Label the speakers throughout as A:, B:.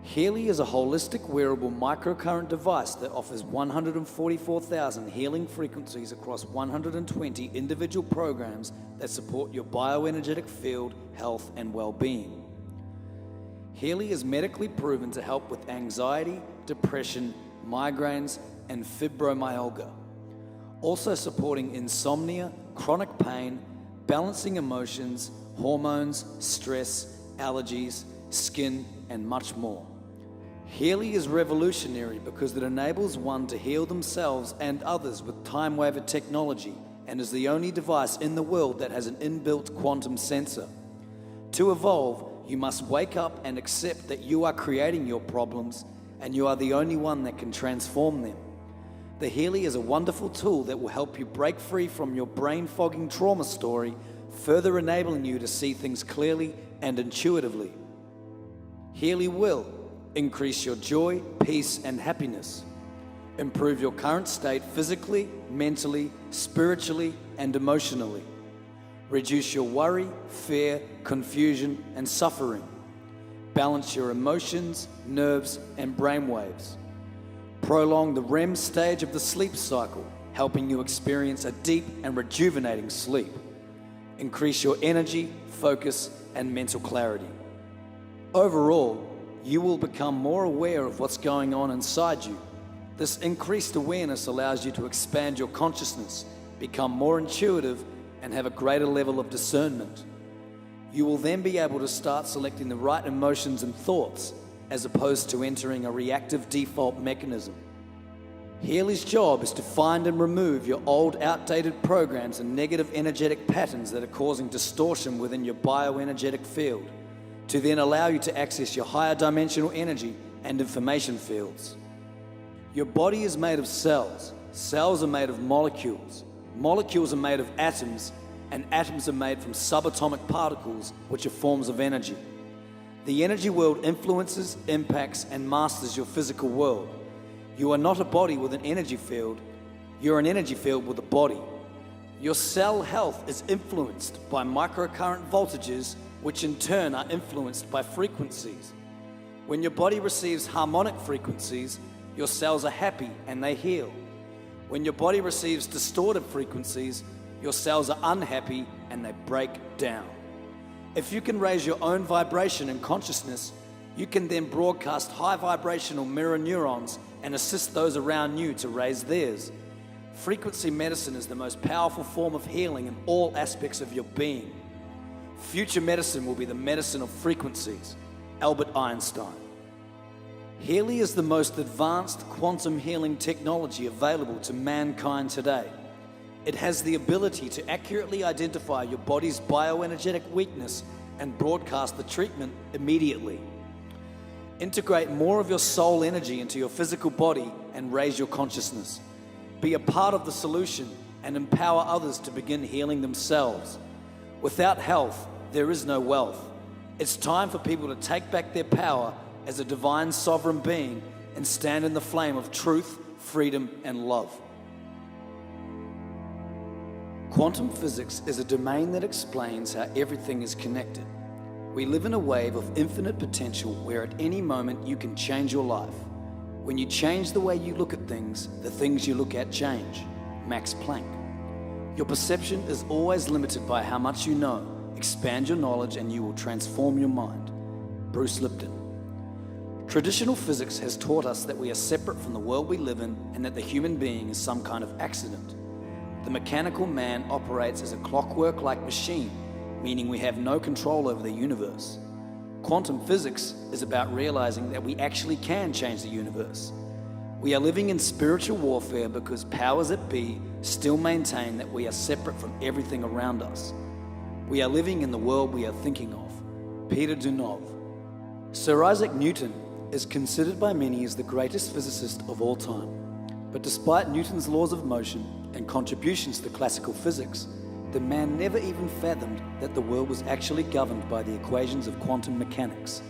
A: 𝗙𝗨 is a holistic wearable microcurrent device that offers 144,000 healing frequencies across 120 individual programs that support your bioenergetic field, health, and well-being. 𝗙𝗨 is medically proven to help with anxiety, depression, migraines, and fibromyalgia, also supporting insomnia, chronic pain, balancing emotions, hormones, stress, allergies, skin, and much more. 𝗙𝗨 is revolutionary because it enables one to heal themselves and others with time-waver technology and is the only device in the world that has an inbuilt quantum sensor. To evolve, you must wake up and accept that you are creating your problems and you are the only one that can transform them. The 𝗙𝗨 is a wonderful tool that will help you break free from your brain-fogging trauma story, further enabling you to see things clearly and intuitively. 𝗙𝗨 will increase your joy, peace, and happiness, improve your current state physically, mentally, spiritually, and emotionally, reduce your worry, fear, confusion, and suffering, balance your emotions, nerves, and brainwaves, prolong the REM stage of the sleep cycle, helping you experience a deep and rejuvenating sleep, increase your energy, focus, and mental clarity. Overall, you will become more aware of what's going on inside you. This increased awareness allows you to expand your consciousness, become more intuitive, and have a greater level of discernment. You will then be able to start selecting the right emotions and thoughts, as opposed to entering a reactive default mechanism. 𝗙𝗨's job is to find and remove your old, outdated programs and negative energetic patterns that are causing distortion within your bioenergetic field, to then allow you to access your higher dimensional energy and information fields. Your body is made of cells. Cells are made of molecules. Molecules are made of atoms, and atoms are made from subatomic particles, which are forms of energy. The energy world influences, impacts, and masters your physical world. You are not a body with an energy field. You're an energy field with a body. Your cell health is influenced by microcurrent voltages, which in turn are influenced by frequencies. When your body receives harmonic frequencies, your cells are happy and they heal. When your body receives distorted frequencies, your cells are unhappy and they break down. If you can raise your own vibration and consciousness, you can then broadcast high vibrational mirror neurons and assist those around you to raise theirs. Frequency medicine is the most powerful form of healing in all aspects of your being. Future medicine will be the medicine of frequencies. Albert Einstein. 𝗙𝗨 is the most advanced quantum healing technology available to mankind today. It has the ability to accurately identify your body's bioenergetic weakness and broadcast the treatment immediately. Integrate more of your soul energy into your physical body and raise your consciousness. Be a part of the solution and empower others to begin healing themselves. Without health, there is no wealth. It's time for people to take back their power as a divine sovereign being and stand in the flame of truth, freedom, and love. Quantum physics is a domain that explains how everything is connected. We live in a wave of infinite potential where at any moment you can change your life. When you change the way you look at things, the things you look at change. Max Planck. Your perception is always limited by how much you know. Expand your knowledge and you will transform your mind. Bruce Lipton. Traditional physics has taught us that we are separate from the world we live in and that the human being is some kind of accident. The mechanical man operates as a clockwork-like machine, meaning we have no control over the universe. Quantum physics is about realizing that we actually can change the universe. We are living in spiritual warfare because powers that be still maintain that we are separate from everything around us. We are living in the world we are thinking of. Peter Dunov. Sir Isaac Newton is considered by many as the greatest physicist of all time. But despite Newton's laws of motion and contributions to classical physics, the man never even fathomed that the world was actually governed by the equations of quantum mechanics.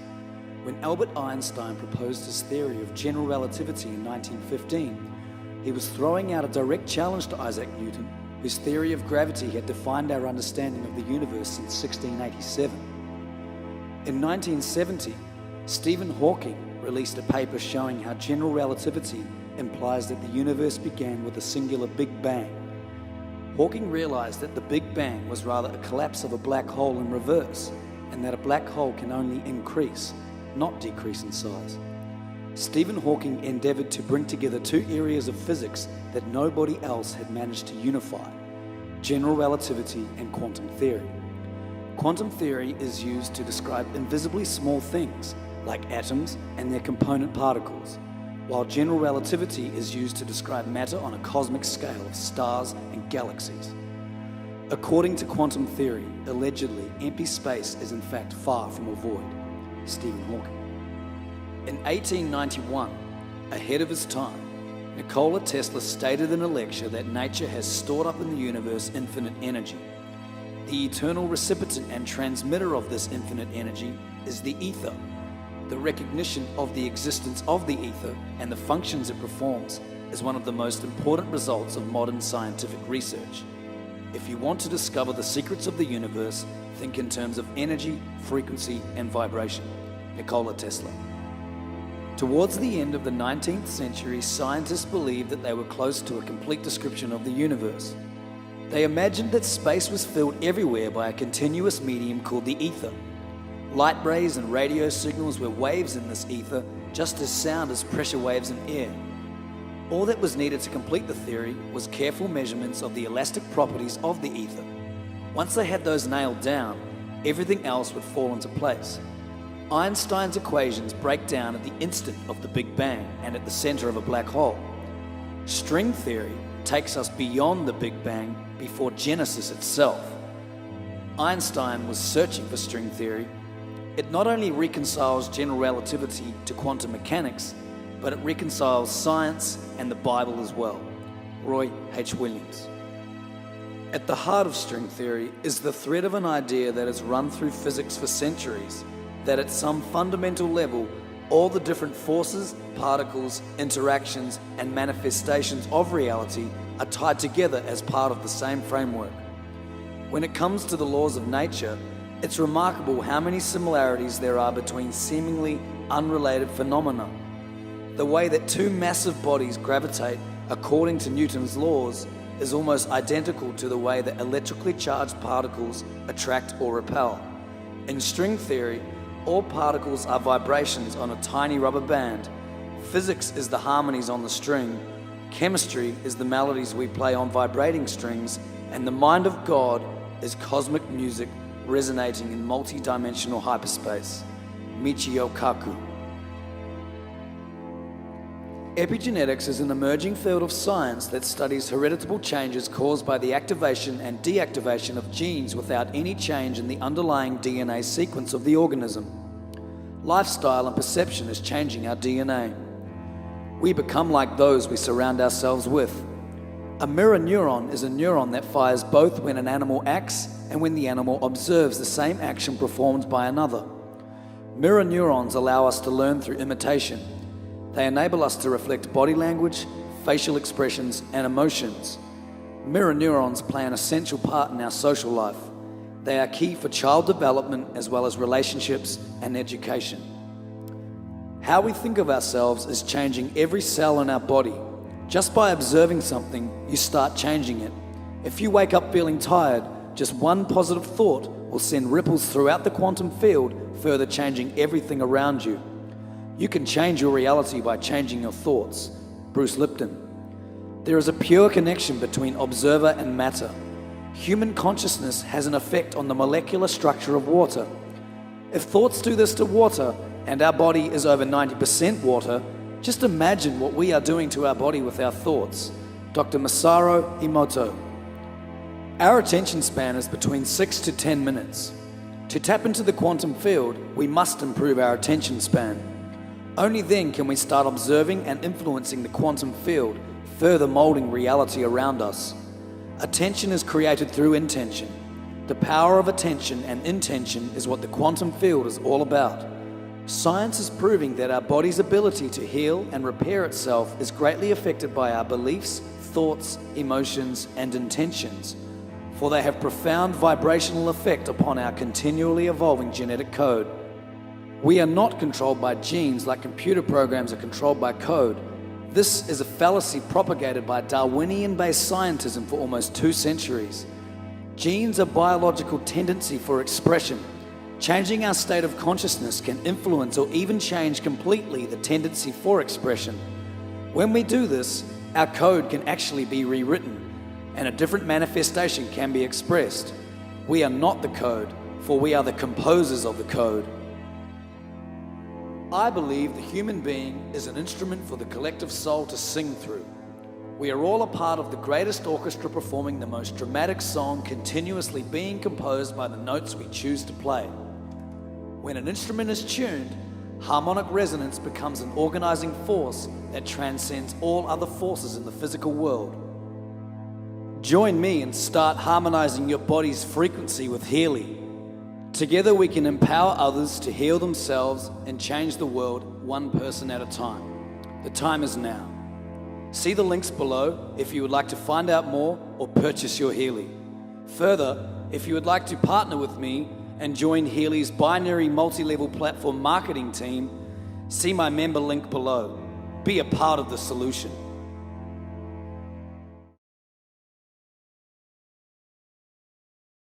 A: When Albert Einstein proposed his theory of general relativity in 1915, he was throwing out a direct challenge to Isaac Newton, whose theory of gravity had defined our understanding of the universe since 1687. In 1970, Stephen Hawking released a paper showing how general relativity implies that the universe began with a singular Big Bang. Hawking realized that the Big Bang was rather a collapse of a black hole in reverse, and that a black hole can only increase, not decrease in size. Stephen Hawking endeavored to bring together two areas of physics that nobody else had managed to unify: general relativity and quantum theory. Quantum theory is used to describe invisibly small things, like atoms and their component particles, while general relativity is used to describe matter on a cosmic scale of stars and galaxies. According to quantum theory, allegedly, empty space is in fact far from a void. Stephen Hawking. In 1891, ahead of his time, Nikola Tesla stated in a lecture that nature has stored up in the universe infinite energy. The eternal recipient and transmitter of this infinite energy is the ether. The recognition of the existence of the ether and the functions it performs is one of the most important results of modern scientific research. If you want to discover the secrets of the universe, think in terms of energy, frequency, and vibration. Nikola Tesla. Towards the end of the 19th century, scientists believed that they were close to a complete description of the universe. They imagined that space was filled everywhere by a continuous medium called the ether. Light rays and radio signals were waves in this ether, just as sound is pressure waves in air. All that was needed to complete the theory was careful measurements of the elastic properties of the ether. Once they had those nailed down, everything else would fall into place. Einstein's equations break down at the instant of the Big Bang and at the center of a black hole. String theory takes us beyond the Big Bang before Genesis itself. Einstein was searching for string theory. It not only reconciles general relativity to quantum mechanics, but it reconciles science and the Bible as well. Roy H. Williams. At the heart of string theory is the thread of an idea that has run through physics for centuries, that at some fundamental level, all the different forces, particles, interactions, and manifestations of reality are tied together as part of the same framework. When it comes to the laws of nature, it's remarkable how many similarities there are between seemingly unrelated phenomena. The way that two massive bodies gravitate according to Newton's laws is almost identical to the way that electrically charged particles attract or repel. In string theory, all particles are vibrations on a tiny rubber band. Physics is the harmonies on the string. Chemistry is the melodies we play on vibrating strings. And the mind of God is cosmic music resonating in multi-dimensional hyperspace. Michio Kaku. Epigenetics is an emerging field of science that studies hereditable changes caused by the activation and deactivation of genes without any change in the underlying DNA sequence of the organism. Lifestyle and perception is changing our DNA. We become like those we surround ourselves with. A mirror neuron is a neuron that fires both when an animal acts and when the animal observes the same action performed by another. Mirror neurons allow us to learn through imitation. They enable us to reflect body language, facial expressions, and emotions. Mirror neurons play an essential part in our social life. They are key for child development as well as relationships and education. How we think of ourselves is changing every cell in our body. Just by observing something, you start changing it. If you wake up feeling tired, just one positive thought will send ripples throughout the quantum field, further changing everything around you. You can change your reality by changing your thoughts. Bruce Lipton. There is a pure connection between observer and matter. Human consciousness has an effect on the molecular structure of water. If thoughts do this to water, and our body is over 90% water, just imagine what we are doing to our body with our thoughts. Dr. Masaru Emoto. Our attention span is between 6 to 10 minutes. To tap into the quantum field, we must improve our attention span. Only then can we start observing and influencing the quantum field, further molding reality around us. Attention is created through intention. The power of attention and intention is what the quantum field is all about. Science is proving that our body's ability to heal and repair itself is greatly affected by our beliefs, thoughts, emotions, and intentions, for they have profound vibrational effect upon our continually evolving genetic code. We are not controlled by genes like computer programs are controlled by code. This is a fallacy propagated by Darwinian-based scientism for almost 2 centuries. Genes are biological tendency for expression. Changing our state of consciousness can influence or even change completely the tendency for expression. When we do this, our code can actually be rewritten, and a different manifestation can be expressed. We are not the code, for we are the composers of the code. I believe the human being is an instrument for the collective soul to sing through. We are all a part of the greatest orchestra performing the most dramatic song continuously being composed by the notes we choose to play. When an instrument is tuned, harmonic resonance becomes an organizing force that transcends all other forces in the physical world. Join me and start harmonizing your body's frequency with 𝗙𝗧𝗙𝗧. Together we can empower others to heal themselves and change the world one person at a time. The time is now. See the links below if you would like to find out more or purchase your 𝗙𝗧𝗙𝗧. Further, if you would like to partner with me and join 𝗙𝗧's binary multi-level platform marketing team, see my member link below. Be a part of the solution.